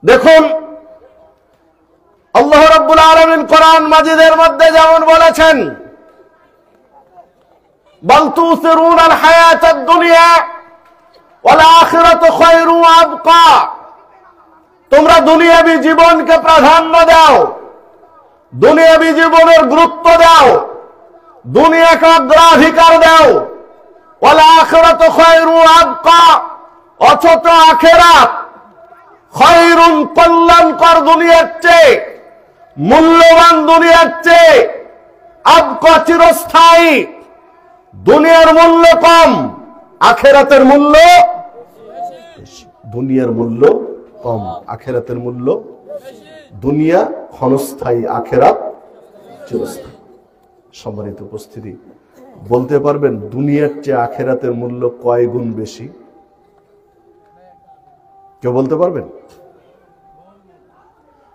দেখুন আল্লাহ রাব্বুল আলামিন কোরআন মাজিদের মধ্যে যেমন বলেছেন, বাল তুসিরুনাল হায়াতাদ দুনিয়া ওয়াল আখিরাতু খায়রু ওয়া আবকা, তোমরা দুনিয়াবী জীবনকে প্রাধান্য দাও, দুনিয়াবী জীবনের গুরুত্ব দাও, দুনিয়াকে অগ্রাধিকার দাও। ওয়াল আখিরাতু খায়রু ওয়া আবকা, অথচ আখিরাত খায়রুন, কল্যাণকর দুনিয়ার চেয়ে, মূল্যবান দুনিয়ার চেয়ে, আবকা চিরস্থায়ী। দুনিয়ার মূল্য কম, আখিরাতের মূল্য বেশি। দুনিয়ার মূল্য কম, আখিরাতের মূল্য। দুনিয়া ক্ষণস্থায়ী, আখিরাত চিরস্থায়ী। সম্মানিত উপস্থিতি, বলতে পারবেন দুনিয়ার চেয়ে আখিরাতের মূল্য কয় গুণ বেশি? কেউ বলতে পারবেন?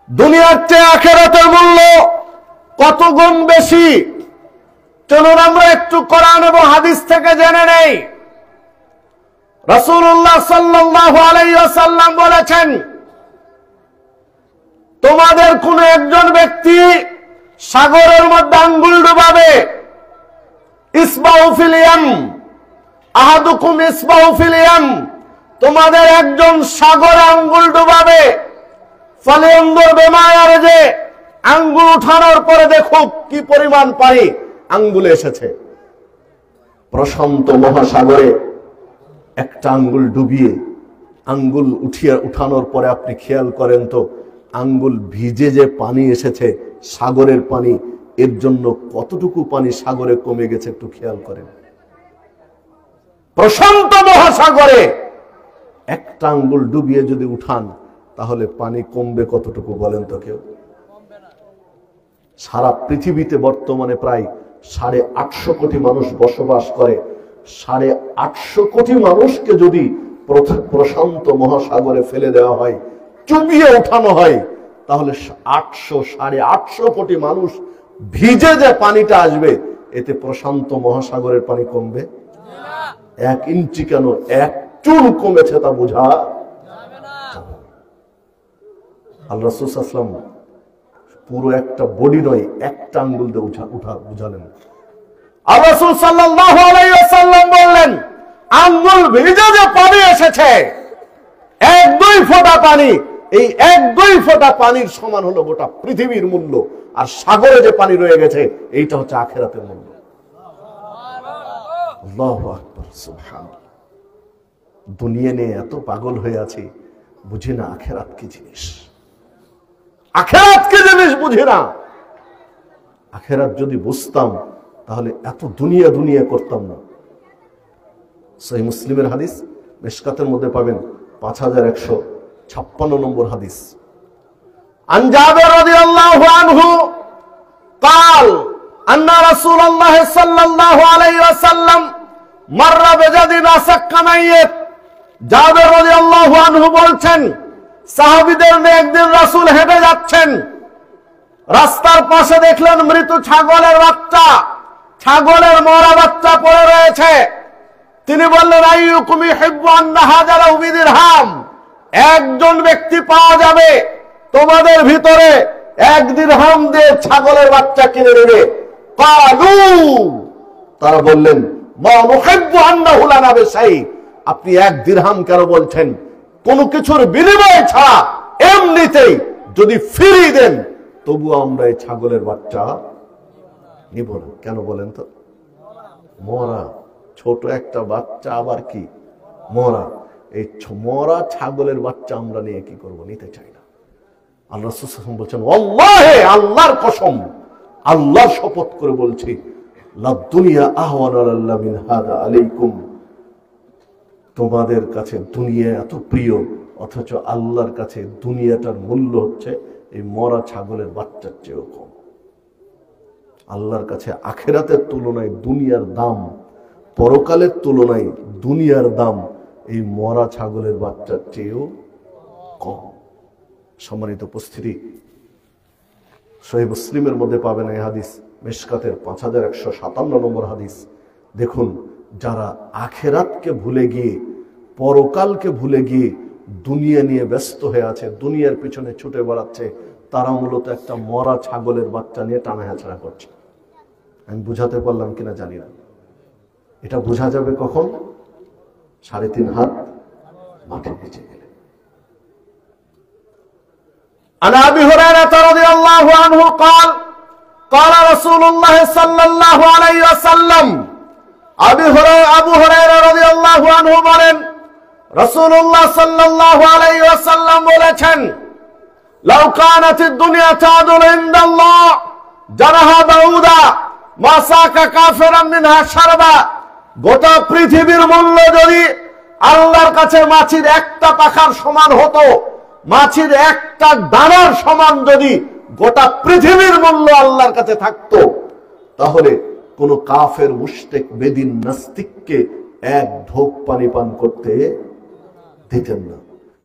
দুনিয়ার চেয়ে আখিরাতের মূল্য কত গুণ বেশি? চলুন আমরা একটু কোরআন এবং হাদিস থেকে জেনে নেই। রাসূলুল্লাহ সাল্লাল্লাহু আলাইহি ওয়াসাল্লাম বলেছেন, তোমাদের কোন একজন ব্যক্তি সাগরের মধ্যে আঙ্গুল ডুবাবে, ইসবাউ ফিল ইয়াম, আহাদুকুম ইসবাউ ফিল ইয়াম, তোমাদের একজন সাগরে আঙ্গুল ডুবাবে, ফালিয়ানজুর বিমা ইয়ারজি, আঙ্গুল উঠানোর পরে দেখুক কি পরিমাণ পানি আঙ্গুলে এসেছে। প্রশান্ত মহাসাগরে একটা আঙ্গুল ডুবিয়ে আঙ্গুল উঠানোর পরে আপনি খেয়াল করেন তো আঙ্গুল ভিজে যে পানি এসেছে, সাগরের পানি, এর জন্য কতটুকু পানি সাগরে কমে গেছে একটু খেয়াল করেন। প্রশান্ত মহাসাগরে একটা আঙ্গুল ডুবিয়ে যদি উঠান তাহলে পানি কমবে কতটুকু বলেন তো কেউ? সারা পৃথিবীতে বর্তমানে প্রায় 850 কোটি মানুষ বসবাস করে। 850 কোটি মানুষকে যদি প্রশান্ত মহাসাগরে ফেলে দেওয়া হয়, চুবিয়ে উঠানো হয়, তাহলে 850 কোটি মানুষ ভিজে যে পানিটা আসবে, এতে প্রশান্ত মহাসাগরের পানি কমবে? 1 ইঞ্চি কেন, 1 চুল কমেছে তা বোঝা যাবে না। আল্লাহ রাসূল সাল্লাল্লাহু আলাইহি ওয়াসাল্লাম পুরো একটা বডি নয়, একটা আঙ্গুল দিয়ে বুঝালেন। আর রাসূল সাল্লাল্লাহু আলাইহি ওয়াসাল্লাম বললেন, আঙ্গুল ভিজে যে পানি এসেছে, 1-2 ফোঁটা পানি, এই 1-2 ফোঁটা পানির সমান হলো গোটা পৃথিবীর মূল্য। আর সাগরে যে পানি রয়ে গেছে, এইটা হচ্ছে আখিরাতের মূল্য। আল্লাহু আকবার, সুবহানাল্লাহ। দুনিয়া নিয়ে এত পাগল হয়ে আছি, বুঝি না আখিরাত কি জিনিস। আখিরাত কি জিনিস বুঝি না। আখিরাত যদি বুঝতাম তাহলে এত দুনিয়া দুনিয়া করতাম না। সহিহ মুসলিমের হাদিস, মিশকাতের মধ্যে পাবেন 5156 নম্বর হাদিস। আন জাবির রাদিয়াল্লাহু আনহু قال ان رسول الله صلى الله عليه وسلم مر بجد نسك ميت। জাবির রাদিয়াল্লাহু আনহু বলছেন, সাহাবীদের নিয়ে একদিন রাসূল হেঁটে যাচ্ছেন, রাস্তার পাশে দেখলেন মৃত ছাগলের বাচ্চা, ছাগলের মরা বাচ্চা পড়ে রয়েছে। তিনি বললেন, আইয়ুকুম ইহিব্বু আন্না হাযা লাহু বিদিরহাম, একজন ব্যক্তি পাওয়া যাবে তোমাদের ভিতরে 1 দিরহাম দিয়ে ছাগলের বাচ্চা কিনে নেবে। ক্বালু, তারা বললেন, মা নুহিব্বু আন্নাহু লানা বিশাই, আপনি 1 দিরহাম কেন বলছেন? কোন কিছুর বিনিময় ছাড়া এমনিতেই যদি ফিরিয়ে দেন তবু আমরা এই ছাগলের বাচ্চা নিব না। কেন বলেন তো? মরা, ছোট একটা বাচ্চা, আবার কি মরা, এই মরা ছাগলের বাচ্চা আমরা নিয়ে কি করব? নিতে চাই না। আল্লাহ রাসূল সাল্লাল্লাহু আলাইহি ওয়াসাল্লাম বলছেন, ওয়াল্লাহি, আল্লাহর কসম, আল্লাহর শপথ করে বলছি, লা দুনিয়া আহওয়ানু আলাল্লাহ মিন হাদা আলাইকুম, তোমাদের কাছে দুনিয়া এত প্রিয়, অথচ আল্লাহর কাছে দুনিয়াটার মূল্য হচ্ছে এই মরা ছাগলের বাচ্চার চেয়েও কম। আল্লাহর কাছে আখিরাতের তুলনায় দুনিয়ার দাম, পরকালের তুলনায় দুনিয়ার দাম এই মরা ছাগলের বাচ্চার চেয়েও কম। সম্মানিত উপস্থিতি, সহিহ মুসলিমের মধ্যে পাবেন এই হাদিস, মিশকাতের 5157 নম্বর হাদিস। দেখুন, যারা আখিরাতকে ভুলে গিয়ে, পরকালকে ভুলে গিয়ে দুনিয়া নিয়ে ব্যস্ত হয়ে আছে, দুনিয়ার পিছনে ছুটে বেড়াচ্ছে, তারা মূলত একটা মরা ছাগলের বাচ্চা নিয়ে টানা হেঁচড়া করছে। আমি বুঝাতে পারলাম কিনা জানি না। এটা বোঝা যাবে কখন? 3.5 হাত মাটির নিচে গেলে। عن أبي هريرة رضي الله عنه قال قال رسول الله صلى الله عليه وسلم আবু হুরায়রা রাদিয়াল্লাহু আনহু বলেন, রাসূলুল্লাহ সাল্লাল্লাহু আলাইহি ওয়াসাল্লাম বলেছেন, লাউ কানাতিদ দুনিয়া তাদুল ইনদাল্লাহ জারাহা দাউদা মা সাকা কাফিরান মিনহা শারবা। গোটা পৃথিবীর মূল্য যদি আল্লাহর কাছে মাছির একটা পাখার সমান হতো, মাছির একটা দানার সমান যদি গোটা পৃথিবীর মূল্য আল্লাহর কাছে থাকতো, তাহলে কোন কাফের মুশরিক বেদিন নাস্তিককে এক ঢোক পানি পান করতে দিতেন না।